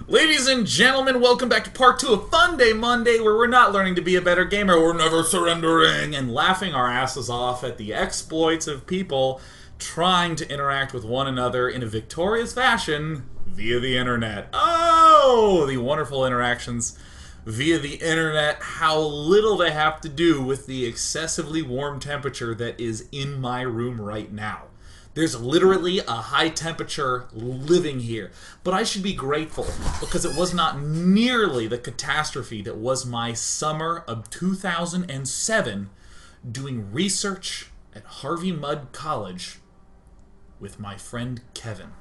Ladies and gentlemen, welcome back to part 2 of Funday Monday, where we're not learning to be a better gamer, we're never surrendering, and laughing our asses off at the exploits of people trying to interact with one another in a victorious fashion via the internet. Oh, the wonderful interactions via the internet, how little they have to do with the excessively warm temperature that is in my room right now. There's literally a high temperature living here. But I should be grateful because it was not nearly the catastrophe that was my summer of 2007 doing research at Harvey Mudd College with my friend Kevin.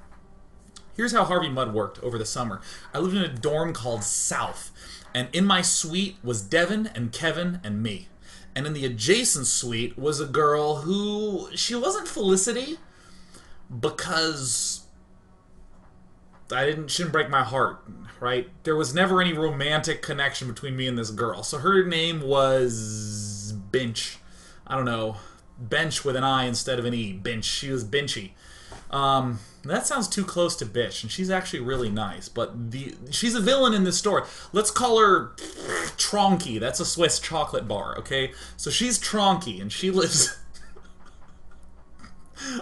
Here's how Harvey Mudd worked over the summer. I lived in a dorm called South, and in my suite was Devin and Kevin and me. And in the adjacent suite was a girl who, she wasn't Felicity, because she didn't break my heart, right? There was never any romantic connection between me and this girl. So her name was Bench. I don't know. Bench with an I instead of an E. Bench. She was Benchy. That sounds too close to bitch, and she's actually really nice. But she's a villain in this story. Let's call her Tronky. That's a Swiss chocolate bar, okay? So she's Tronky, and she lives...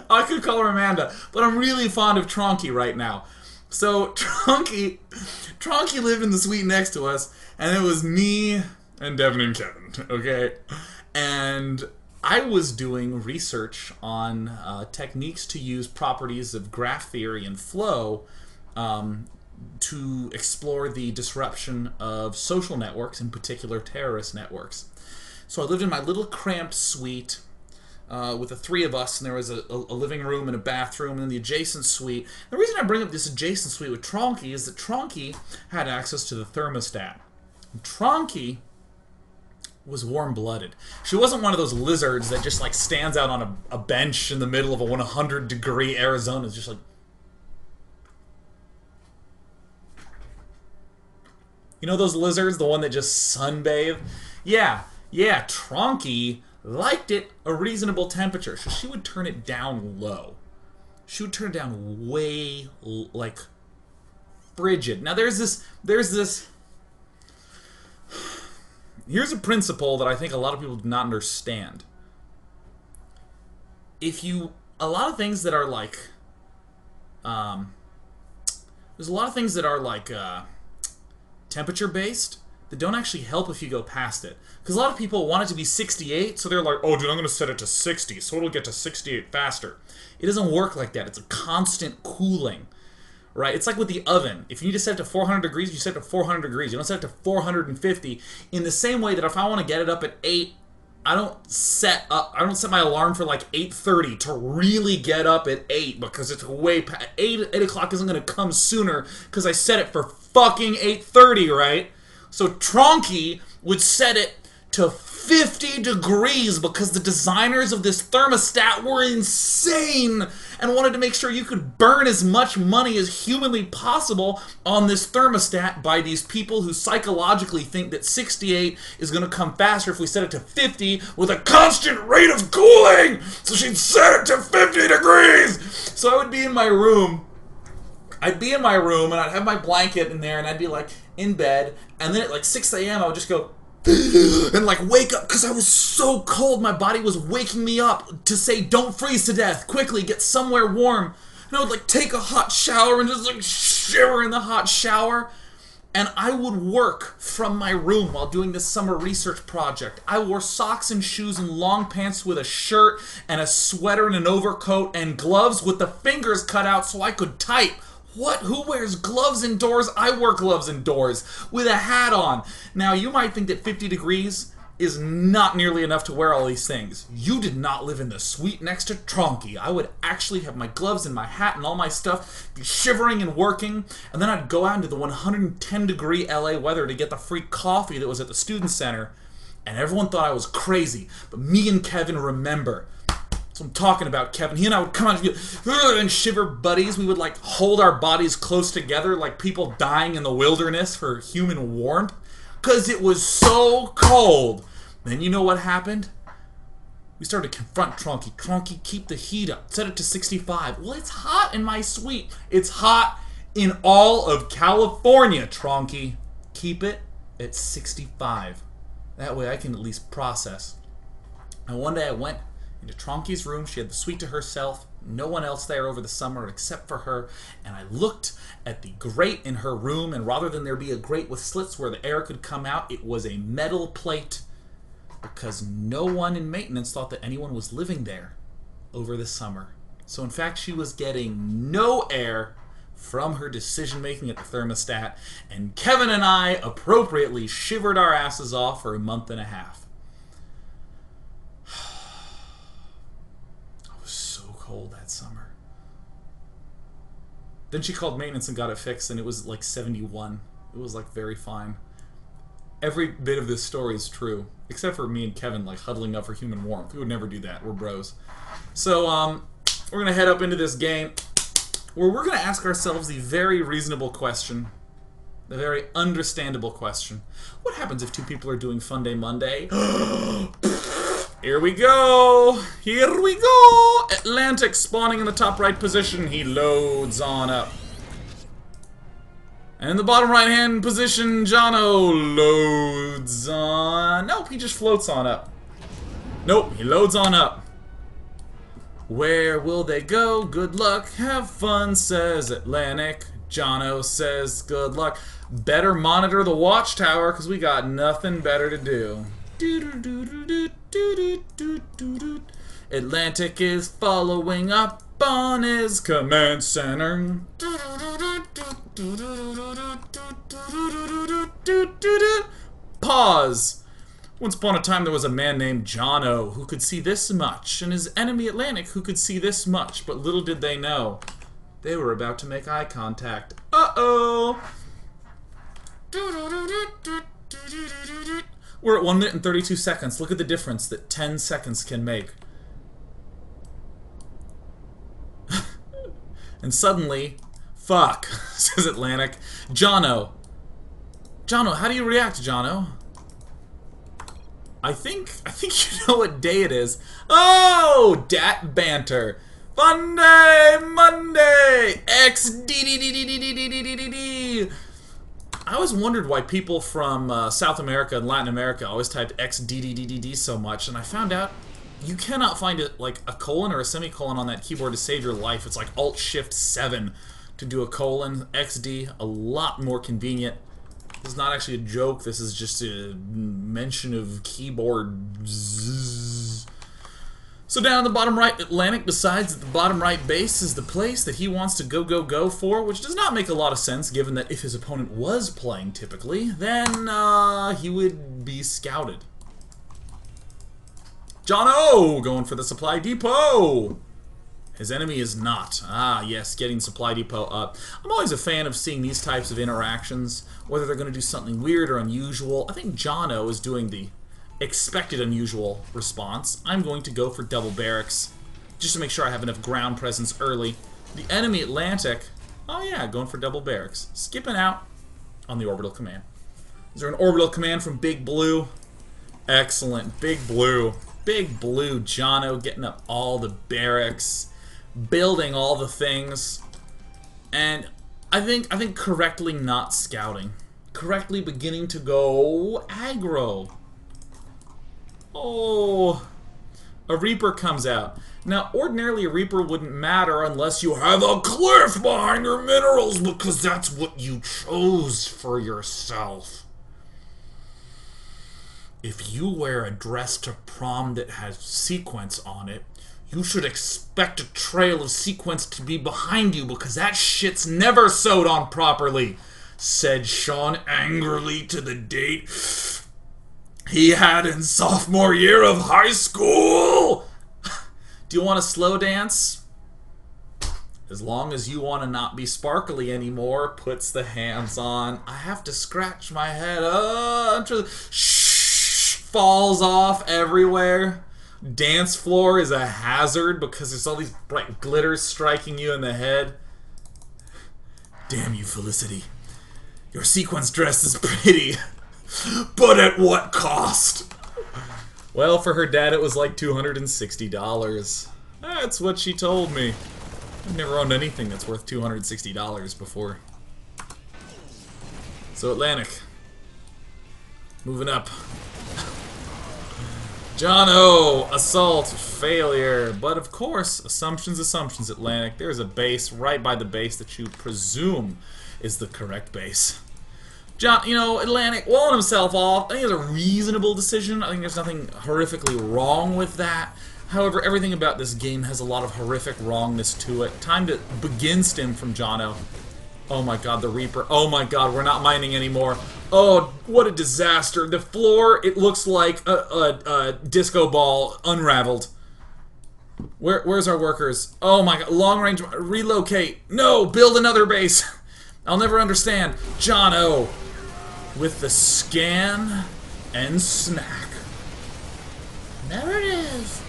I could call her Amanda, but I'm really fond of Tronky right now. So Tronky lived in the suite next to us, and it was me and Devin and Kevin, okay? And I was doing research on techniques to use properties of graph theory and flow to explore the disruption of social networks, in particular terrorist networks. So I lived in my little cramped suite with the three of us, and there was a living room and a bathroom, and then the adjacent suite. The reason I bring up this adjacent suite with Tronky is that Tronky had access to the thermostat. Tronky was warm-blooded. She wasn't one of those lizards that just like stands out on a bench in the middle of a 100-degree Arizona. It's just like... You know those lizards? The one that just sunbathe? Yeah, Tronky liked it a reasonable temperature, so she would turn it down low. She would turn it down way, like, frigid. Now there's this, here's a principle that I think a lot of people do not understand. A lot of things that are like, there's a lot of things that are like, temperature-based, that don't actually help if you go past it. Because a lot of people want it to be 68, so they're like, oh dude, I'm going to set it to 60, so it'll get to 68 faster. It doesn't work like that. It's a constant cooling, right? It's like with the oven. If you need to set it to 400 degrees, you set it to 400 degrees. You don't set it to 450. In the same way that if I want to get it up at 8, I don't set my alarm for like 8:30 to really get up at 8, because it's way past 8 o'clock isn't going to come sooner because I set it for fucking 8:30, right? So Tronky would set it to 50 degrees because the designers of this thermostat were insane and wanted to make sure you could burn as much money as humanly possible on this thermostat by these people who psychologically think that 68 is going to come faster if we set it to 50 with a constant rate of cooling. So she'd set it to 50 degrees. So I would be in my room. I'd be in my room and I'd have my blanket in there and I'd be like in bed, and then at like 6 a.m. I would just go and like wake up because I was so cold. My body was waking me up to say don't freeze to death, quickly get somewhere warm. And I would like take a hot shower and just like shiver in the hot shower. And I would work from my room while doing this summer research project. I wore socks and shoes and long pants with a shirt and a sweater and an overcoat and gloves with the fingers cut out so I could type. What? Who wears gloves indoors? I wear gloves indoors with a hat on. Now, you might think that 50 degrees is not nearly enough to wear all these things. You did not live in the suite next to Tronky. I would actually have my gloves and my hat and all my stuff, be shivering and working, and then I'd go out into the 110-degree LA weather to get the free coffee that was at the student center, and everyone thought I was crazy, but me and Kevin remember. That's what I'm talking about, Kevin. He and I would come out and shiver buddies. We would like hold our bodies close together like people dying in the wilderness for human warmth. Because it was so cold. Then you know what happened? We started to confront Tronky. Tronky, keep the heat up. Set it to 65. Well, it's hot in my suite. It's hot in all of California, Tronky. Keep it at 65. That way I can at least process. And one day I went into Tronky's room. She had the suite to herself. No one else there over the summer except for her. And I looked at the grate in her room, and rather than there be a grate with slits where the air could come out, it was a metal plate, because no one in maintenance thought that anyone was living there over the summer. So in fact, she was getting no air from her decision-making at the thermostat, and Kevin and I appropriately shivered our asses off for a month and a half. I was so cold that summer. Then she called maintenance and got it fixed, and it was like 71. It was like very fine. Every bit of this story is true, except for me and Kevin like huddling up for human warmth. We would never do that. We're bros. So we're gonna head up into this game where we're gonna ask ourselves the very reasonable question, the very understandable question: what happens if two people are doing Funday Monday? Here we go! Here we go! Atlantic spawning in the top right position. He loads on up. And in the bottom right hand position, Jono loads on... Nope, he just floats on up. Nope, he loads on up. Where will they go? Good luck, have fun, says Atlantic. Jono says good luck. Better monitor the watchtower, because we got nothing better to do. Atlantic is following up on his command center. Pause. Once upon a time there was a man named Jono who could see this much, and his enemy Atlantic who could see this much, but little did they know they were about to make eye contact. Uh-oh! We're at 1 minute and 32 seconds. Look at the difference that 10 seconds can make. And suddenly, fuck, says Atlantic. Jono, how do you react, Jono? I think you know what day it is. Oh, dat banter. Funday Monday. XDDDDDDDDD. I always wondered why people from South America and Latin America always typed XDDDDD so much, and I found out you cannot find it like a colon or a semicolon on that keyboard to save your life. It's like Alt-Shift-7 to do a colon. XD, a lot more convenient. This is not actually a joke. This is just a mention of keyboard. Zzz. So down in the bottom right, Atlantic decides that the bottom right base is the place that he wants to go for, which does not make a lot of sense given that if his opponent was playing typically, then he would be scouted. Jono going for the supply depot. His enemy is not. Ah, yes, getting supply depot up. I'm always a fan of seeing these types of interactions, whether they're going to do something weird or unusual. I think Jono is doing the expected unusual response. I'm going to go for double barracks, just to make sure I have enough ground presence early. The enemy Atlantic, oh yeah, going for double barracks. Skipping out on the orbital command. Is there an orbital command from Big Blue? Excellent, Big Blue. Big Blue Jono getting up all the barracks, building all the things, and I think correctly not scouting, correctly beginning to go aggro. Oh, a Reaper comes out. Now, ordinarily a Reaper wouldn't matter unless you have a cliff behind your minerals, because that's what you chose for yourself. If you wear a dress to prom that has sequins on it, you should expect a trail of sequins to be behind you, because that shit's never sewed on properly, said Sean angrily to the date he had in sophomore year of high school. Do you want a slow dance? As long as you want to not be sparkly anymore, puts the hands on. I have to scratch my head. Falls off everywhere. Dance floor is a hazard because there's all these bright glitters striking you in the head. Damn you, Felicity. Your sequence dress is pretty, but at what cost? Well, for her dad it was like $260. That's what she told me. I've never owned anything that's worth $260 before. So Atlantic. Moving up. Jono! Assault. Failure. But of course, assumptions, Atlantic. There's a base right by the base that you presume is the correct base. John, you know, Atlantic walling himself off. I think it's a reasonable decision. I think there's nothing horrifically wrong with that. However, everything about this game has a lot of horrific wrongness to it. Time to begin stim from Jono. Oh my god, the Reaper. Oh my god, we're not mining anymore. Oh, what a disaster. The floor, it looks like a disco ball unraveled. Where's our workers? Oh my god, long range, relocate. No, build another base. I'll never understand. Jono with the scan and snack. There it is.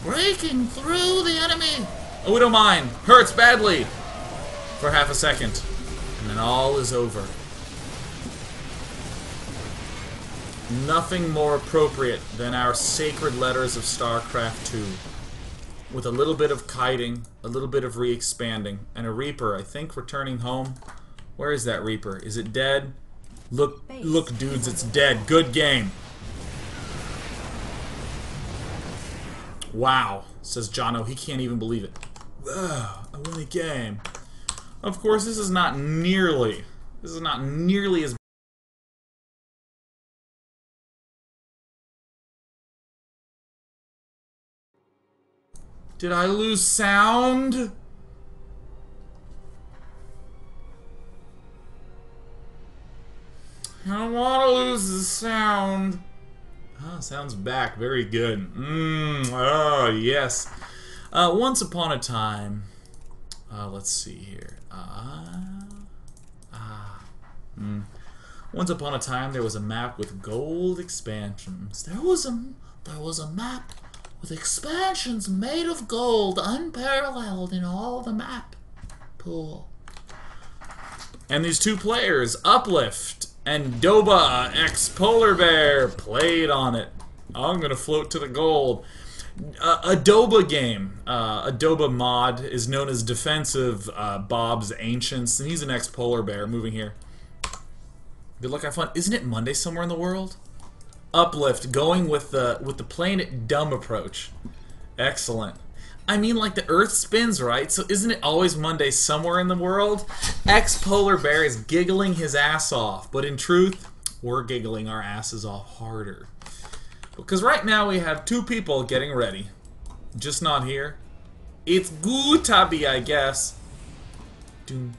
Breaking through the enemy. Oh, we don't mind. Hurts badly. For half a second. And then all is over. Nothing more appropriate than our sacred letters of StarCraft 2. With a little bit of kiting, a little bit of re-expanding, and a Reaper, I think, returning home. Where is that Reaper? Is it dead? Look, dudes, it's dead. Good game. Wow, says Jono. He can't even believe it. I won a game. Of course, this is not nearly as Did I lose sound? I don't want to lose the sound. Ah, sound's back. Very good. Oh, yes. Once upon a time. Let's see here. Once upon a time, there was a map with gold expansions. There was a map with expansions made of gold, unparalleled in all the map pool. And these two players, Uplift and Doba, ExxPolarBear, played on it. I'm gonna float to the gold. Adoba game. Adoba mod is known as Defensive Bob's Ancients, and he's an ExxPolarBear. Moving here. Good luck, have fun. Isn't it Monday somewhere in the world? Uplift going with the playing it dumb approach. Excellent. I mean, like, the Earth spins, right? So isn't it always Monday somewhere in the world? ExxPolarBear is giggling his ass off, but in truth, we're giggling our asses off harder. Because right now we have two people getting ready. Just not here. It's Gutabi, I guess. And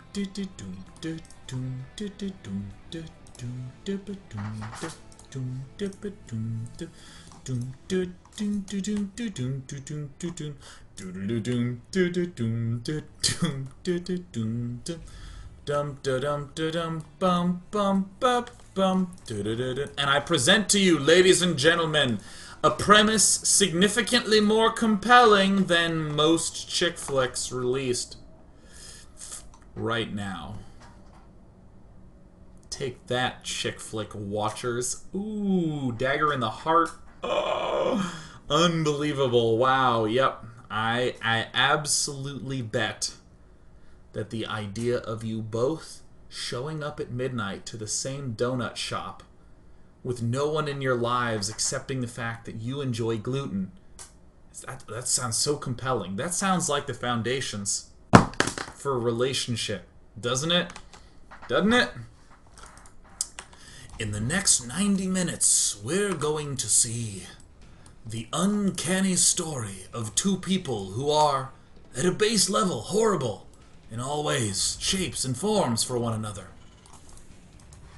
I present to you, ladies and gentlemen, a premise significantly more compelling than most chick flicks released right now. Take that, chick flick watchers. Ooh, dagger in the heart. Oh, unbelievable. Wow, yep. I absolutely bet that the idea of you both showing up at midnight to the same donut shop with no one in your lives accepting the fact that you enjoy gluten, that sounds so compelling. That sounds like the foundations for a relationship, doesn't it? Doesn't it? In the next 90 minutes, we're going to see the uncanny story of two people who are, at a base level, horrible in all ways, shapes, and forms for one another.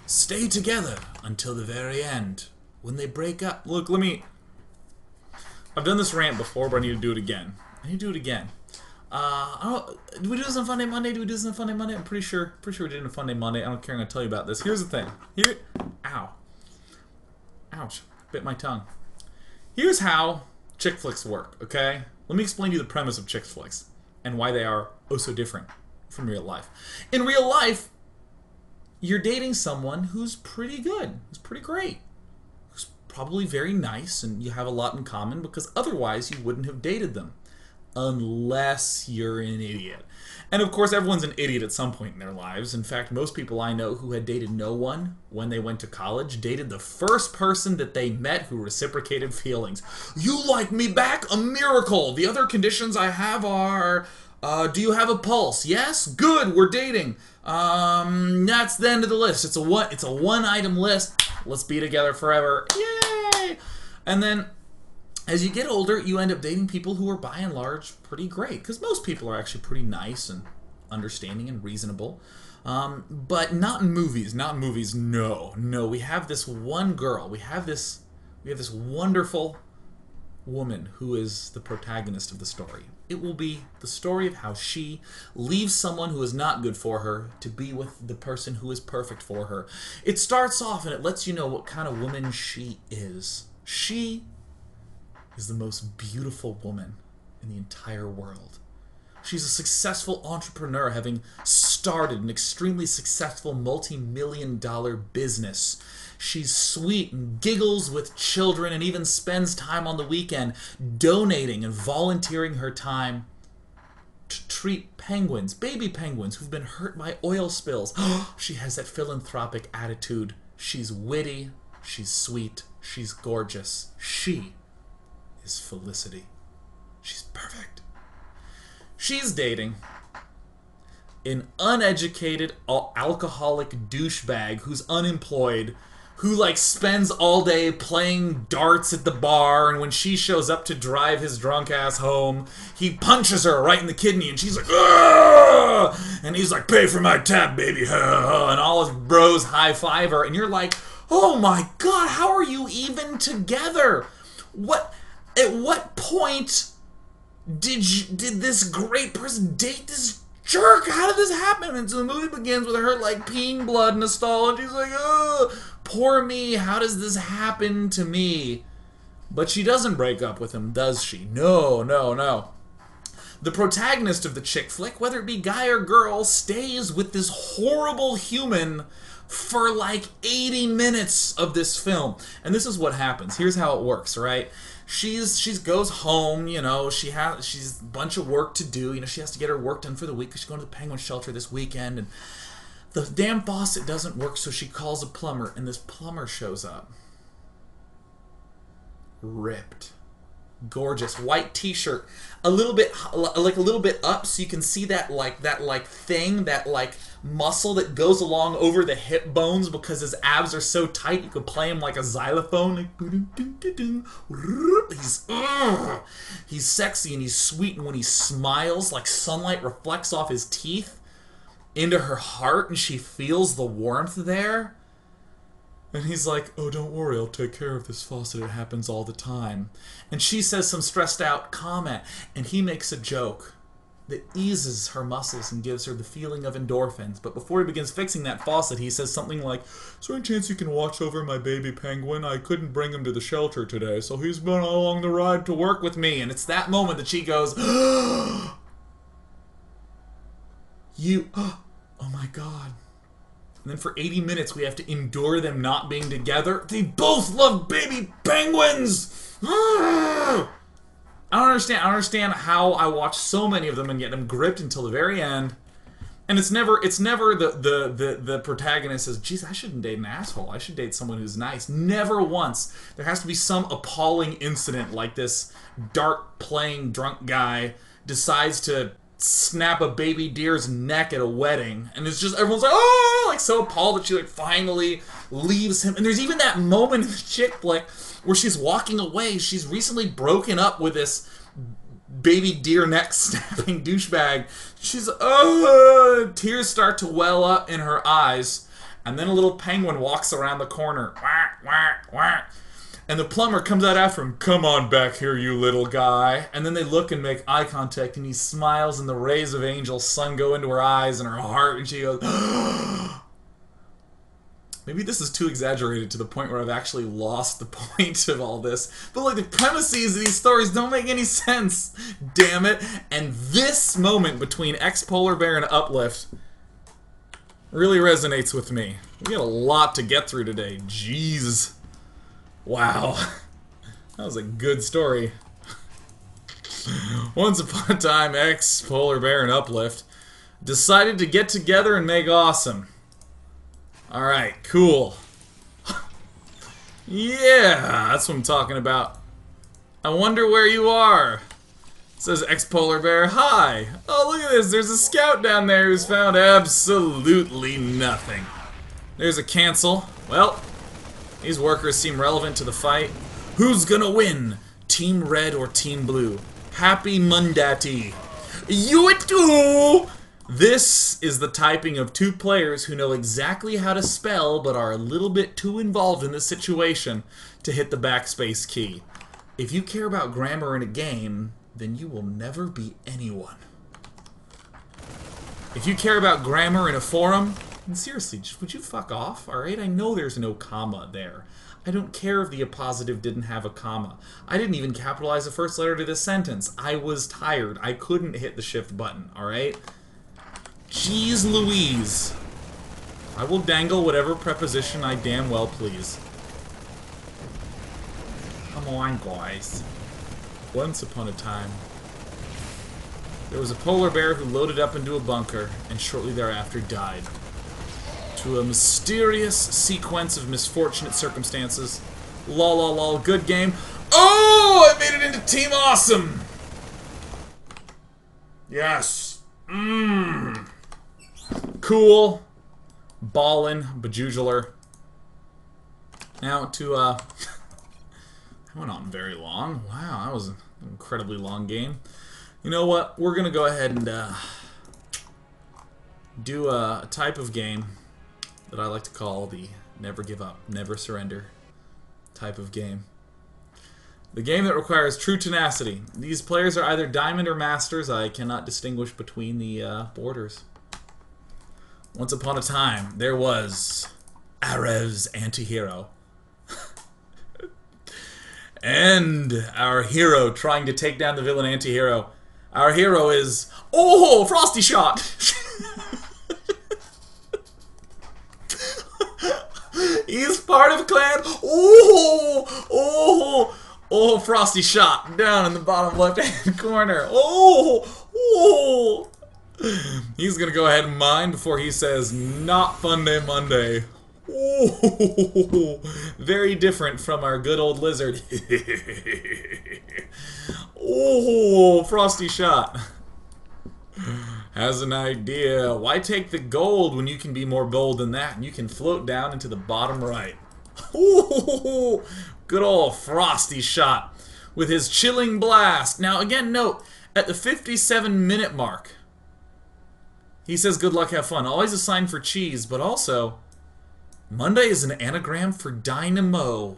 Stay together until the very end. When they break up... Look, I've done this rant before, but I need to do it again. Do we do this on Funday Monday? I'm pretty sure we did it on Funday Monday. I don't care. I'm going to tell you about this. Here's the thing. Ow. Ouch. Bit my tongue. Here's how chick flicks work, okay? Let me explain to you the premise of chick flicks and why they are oh so different from real life. In real life, you're dating someone who's pretty good, who's pretty great, who's probably very nice, and you have a lot in common because otherwise you wouldn't have dated them. Unless you're an idiot. And of course, everyone's an idiot at some point in their lives. In fact, most people I know who had dated no one when they went to college dated the first person that they met who reciprocated feelings. You like me back? A miracle! The other conditions I have are... do you have a pulse? Yes? Good, we're dating. That's the end of the list. It's a one-item list. Let's be together forever. Yay! And then, as you get older, you end up dating people who are, by and large, pretty great. Because most people are actually pretty nice and understanding and reasonable. But not in movies. Not in movies, no. No, we have this one girl. We have this wonderful woman who is the protagonist of the story. It will be the story of how she leaves someone who is not good for her to be with the person who is perfect for her. It starts off and it lets you know what kind of woman she is. She is the most beautiful woman in the entire world. She's a successful entrepreneur, having started an extremely successful multi-million-dollar business. She's sweet and giggles with children and even spends time on the weekend donating and volunteering her time to treat penguins, baby penguins, who've been hurt by oil spills. She has that philanthropic attitude. She's witty, she's sweet, she's gorgeous. She is Felicity. She's perfect. She's dating an uneducated, alcoholic douchebag who's unemployed, who like spends all day playing darts at the bar, and when she shows up to drive his drunk ass home, he punches her right in the kidney, and she's like, "Ugh!" And he's like, "Pay for my tab, baby," and all his bros high-five her, and you're like, oh my god, how are you even together? At what point did this great person date this jerk? How did this happen? And so the movie begins with her like peeing blood in a stall, and she's like, oh, poor me, how does this happen to me? But she doesn't break up with him, does she? No, no, no. The protagonist of the chick flick, whether it be guy or girl, stays with this horrible human for like 80 minutes of this film. And this is what happens. Here's how it works, right? She goes home, you know, she's a bunch of work to do, you know, she has to get her work done for the week because she's going to the penguin shelter this weekend, and the damn faucet doesn't work, so she calls a plumber, and this plumber shows up. Ripped. Gorgeous. White t-shirt. A little bit up, so you can see that thing, that muscle that goes along over the hip bones because his abs are so tight you could play him like a xylophone. He's sexy and he's sweet, and when he smiles, like sunlight reflects off his teeth into her heart, and she feels the warmth there. And he's like, oh, don't worry, I'll take care of this faucet, it happens all the time. And she says some stressed out comment, and he makes a joke that eases her muscles and gives her the feeling of endorphins. But before he begins fixing that faucet, he says something like, is there any chance you can watch over my baby penguin? I couldn't bring him to the shelter today, so he's been along the ride to work with me. And it's that moment that she goes, oh my god. And then for 80 minutes we have to endure them not being together. They both love baby penguins! I don't understand how I watch so many of them and get them gripped until the very end. And it's never the protagonist says, geez, I shouldn't date an asshole. I should date someone who's nice. Never once. There has to be some appalling incident like this dart playing drunk guy decides to snap a baby deer's neck at a wedding, and it's just everyone's like, oh, like so appalled that she like finally leaves him. And there's even that moment in the chick flick where she's walking away. She's recently broken up with this baby deer neck snapping douchebag. She's tears start to well up in her eyes, and then a little penguin walks around the corner. Whack, whack, whack. And the plumber comes out after him, come on back here, you little guy. And then they look and make eye contact, and he smiles, and the rays of angel sun go into her eyes and her heart, and she goes, maybe this is too exaggerated to the point where I've actually lost the point of all this. But like the premises of these stories don't make any sense, damn it. And this moment between ExxPolarBear and Uplift really resonates with me. We got a lot to get through today, jeez. Wow, that was a good story. Once upon a time, ExxPolarBear and Uplift. decided to get together and make awesome. Alright, cool. Yeah, that's what I'm talking about. I wonder where you are. Says ExxPolarBear, hi! Oh, look at this, there's a scout down there who's found absolutely nothing. There's a cancel. Well, these workers seem relevant to the fight. Who's gonna win? Team Red or Team Blue? Happy Monday. You too! This is the typing of two players who know exactly how to spell but are a little bit too involved in the situation to hit the backspace key. If you care about grammar in a game, then you will never be anyone. If you care about grammar in a forum, then seriously, would you fuck off, alright? I know there's no comma there. I don't care if the appositive didn't have a comma. I didn't even capitalize the first letter to this sentence. I was tired. I couldn't hit the shift button, alright? Jeez Louise. I will dangle whatever preposition I damn well please. Come on, guys. Once upon a time, there was a polar bear who loaded up into a bunker and shortly thereafter died. To a mysterious sequence of misfortunate circumstances. Lol, lol, lol, good game. Oh, I made it into Team Awesome! Yes. Cool. Ballin', bejugular. Now to, that went on very long. Wow, that was an incredibly long game. You know what? We're gonna go ahead and do a type of game that I like to call the never give up, never surrender type of game. The game that requires true tenacity. These players are either diamond or masters. I cannot distinguish between the borders. Once upon a time, there was Arev's antihero. And our hero trying to take down the villain antihero. Our hero is... Oh, FrostyShott! He's part of clan... Oh, FrostyShott down in the bottom left-hand corner. Oh. He's gonna go ahead and mine before he says, not Funday Monday. Oh, very different from our good old lizard. Oh, FrostyShott has an idea. Why take the gold when you can be more bold than that and you can float down into the bottom right? Oh, good old FrostyShott with his chilling blast. Now again, note, at the 57-minute mark, he says good luck, have fun. Always a sign for cheese, but also... Monday is an anagram for dynamo.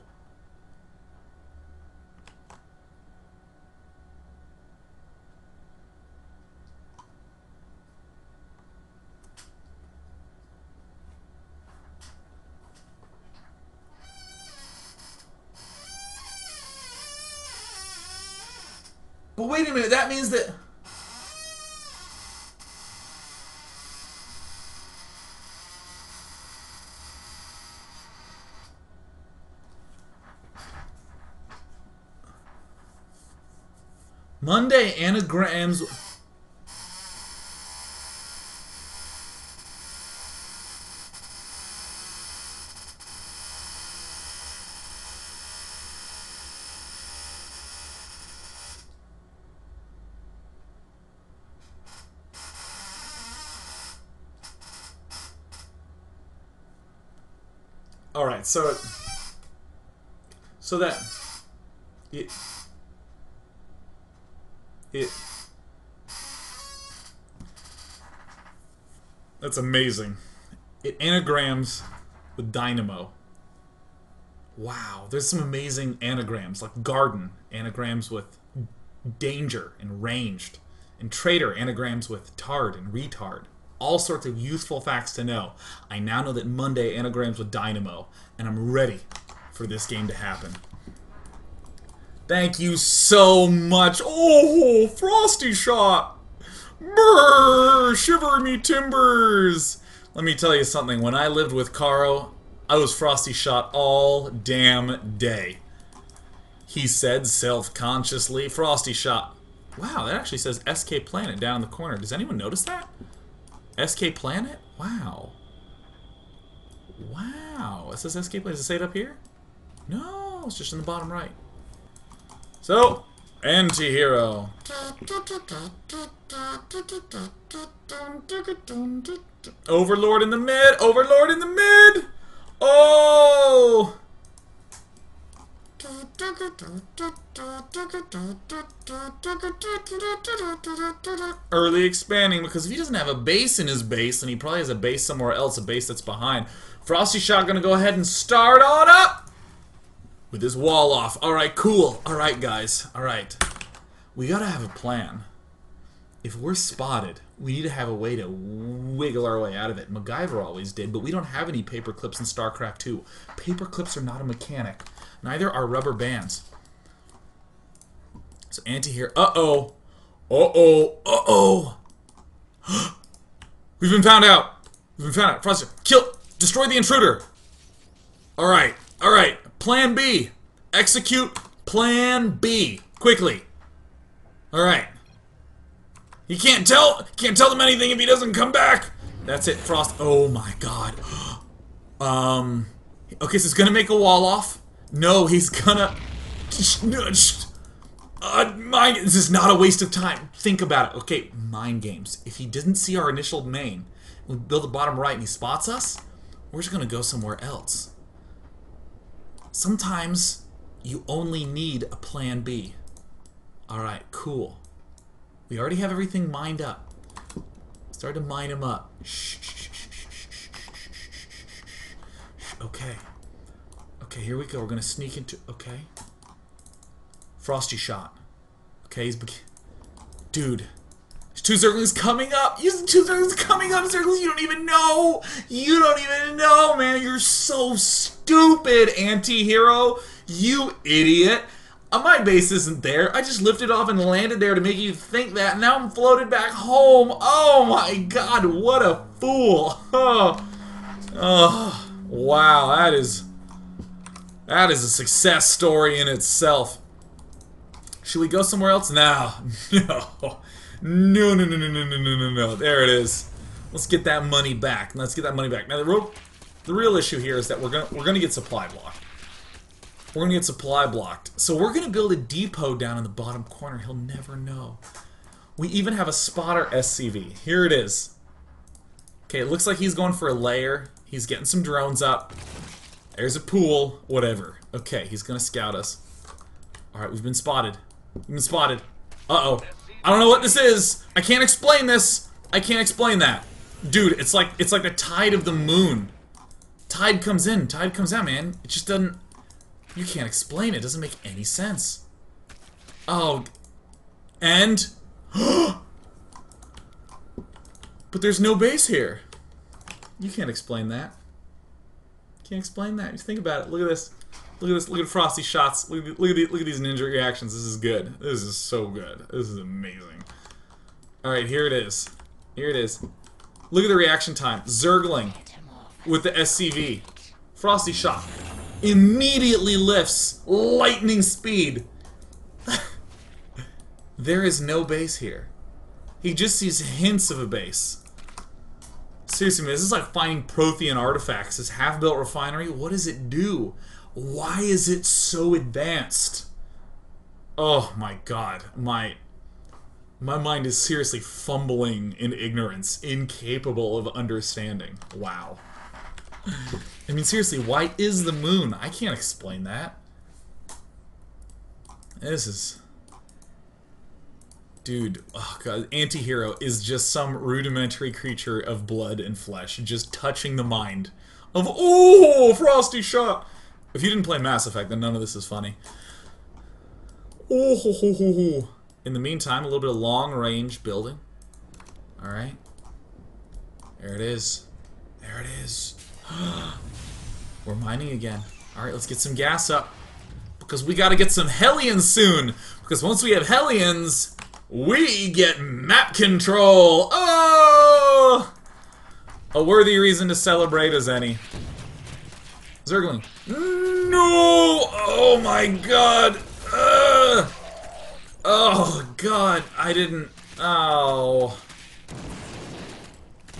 But wait a minute, that means that... Monday anagrams... Alright, so that... That's amazing. It anagrams with dynamo. Wow, there's some amazing anagrams, like garden anagrams with danger and ranged, and traitor anagrams with tard and retard. All sorts of useful facts to know. I now know that Monday anagrams with dynamo, and I'm ready for this game to happen. Thank you so much. Oh, FrostyShott! Brrr! Shiver me timbers! Let me tell you something. When I lived with Caro, I was FrostyShott all damn day. He said self-consciously. FrostyShott. Wow, that actually says SK Planet down in the corner. Does anyone notice that? SK Planet? Wow. Wow. It says SK Planet. Does it say it up here? No, it's just in the bottom right. So, antihero. Overlord in the mid! Overlord in the mid! Oh! Early expanding, because if he doesn't have a base in his base, then he probably has a base somewhere else, a base that's behind. FrostyShott gonna go ahead and start on up with his wall off. Alright, cool. Alright, guys. Alright. We gotta have a plan. If we're spotted, we need to have a way to wiggle our way out of it. MacGyver always did, but we don't have any paper clips in Starcraft 2. Paper clips are not a mechanic. Neither are rubber bands. So anti-hero. Uh-oh. Uh-oh. Uh-oh. We've been found out. We've been found out. Frosty, kill. Destroy the intruder. Alright. Alright. Plan B. Execute Plan B. Quickly. Alright. He can't tell them anything if he doesn't come back. That's it, Frost. Oh my god. Okay, so he's gonna make a wall off. No, he's gonna... This is not a waste of time. Think about it. Okay, mind games. If he didn't see our initial main, we build the bottom right and he spots us, we're just gonna go somewhere else. Sometimes you only need a plan B. Alright, cool. We already have everything mined up. Start to mine him up. Okay. Okay, here we go. We're gonna sneak into... Okay. FrostyShott. Okay, he's... Dude. There's 2 Zerglings coming up! There's 2 Zerglings coming up! Zerglings, you don't even know! You don't even know, man! You're so stupid, anti-hero! You idiot! My base isn't there. I just lifted off and landed there to make you think that. Now I'm floated back home. Oh my god, what a fool. Oh, wow, that is a success story in itself. Should we go somewhere else? No. No. There it is. Let's get that money back. Let's get that money back. Now the real issue here is that we're gonna get supply blocked. We're gonna get supply blocked. So we're gonna build a depot down in the bottom corner. He'll never know. We even have a spotter SCV. Here it is. Okay, it looks like he's going for a lair. He's getting some drones up. There's a pool. Whatever. Okay, he's gonna scout us. Alright, we've been spotted. We've been spotted. Uh-oh. I don't know what this is. I can't explain this. I can't explain that. Dude, it's like the tide of the moon. Tide comes in, tide comes out, man. It just doesn't... You can't explain it. It doesn't make any sense. Oh. And... But there's no base here. You can't explain that. Can't explain that. Just think about it. Look at this. Look at this. Look at FrostyShott's. Look at these ninja reactions. This is good. This is so good. This is amazing. Alright, here it is. Here it is. Look at the reaction time. Zergling with the SCV. FrostyShott immediately lifts lightning speed. There is no base here. He just sees hints of a base. Seriously, man, this is like finding Prothean artifacts. This half-built refinery, what does it do? Why is it so advanced? Oh my god. My mind is seriously fumbling in ignorance, incapable of understanding. Wow. I mean, seriously, why is the moon? I can't explain that. This is... Dude, oh god, anti-hero is just some rudimentary creature of blood and flesh, just touching the mind of, oh, FrostyShott! If you didn't play Mass Effect, then none of this is funny. Oh, ho, ho, ho, ho. In the meantime, a little bit of long-range building. Alright. There it is. There it is. We're mining again. Alright, let's get some gas up. Because we gotta get some Hellions soon. Because once we have Hellions, we get map control. Oh! A worthy reason to celebrate as any. Zergling. No! Oh my god! Oh god, I didn't... Oh...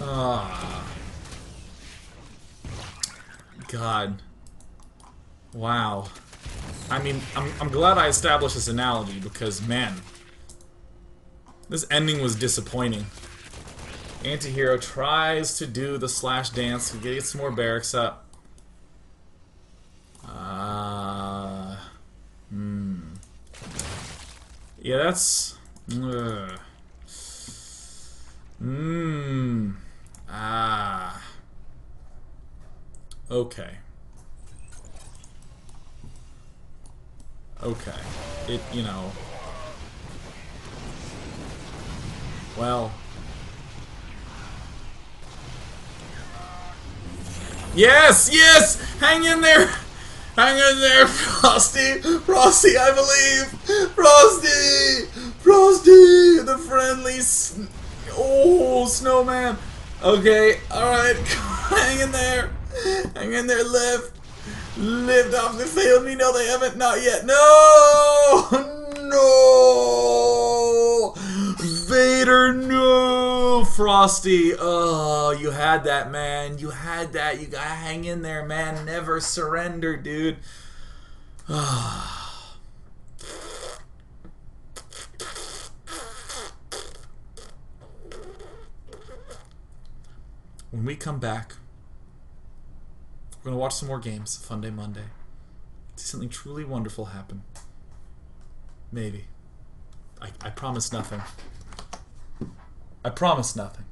Ah. God. Wow. I mean, I'm glad I established this analogy because, man, this ending was disappointing. Antihero tries to do the slash dance to get some more barracks up. Yeah, that's... Okay. Okay. It, you know... Well... Yes! Yes! Hang in there! Hang in there, Frosty! Frosty, I believe! Frosty! Frosty! The friendly... Oh, snowman! Okay, alright. Hang in there! Hang in there, lift! Lift off the field. Me, no, they haven't. Not yet. No! No! Vader, no! Frosty, oh, you had that, man. You had that. You gotta hang in there, man. Never surrender, dude. When we come back, we're gonna watch some more games. Funday Monday. See something truly wonderful happen. Maybe. I promise nothing. I promise nothing.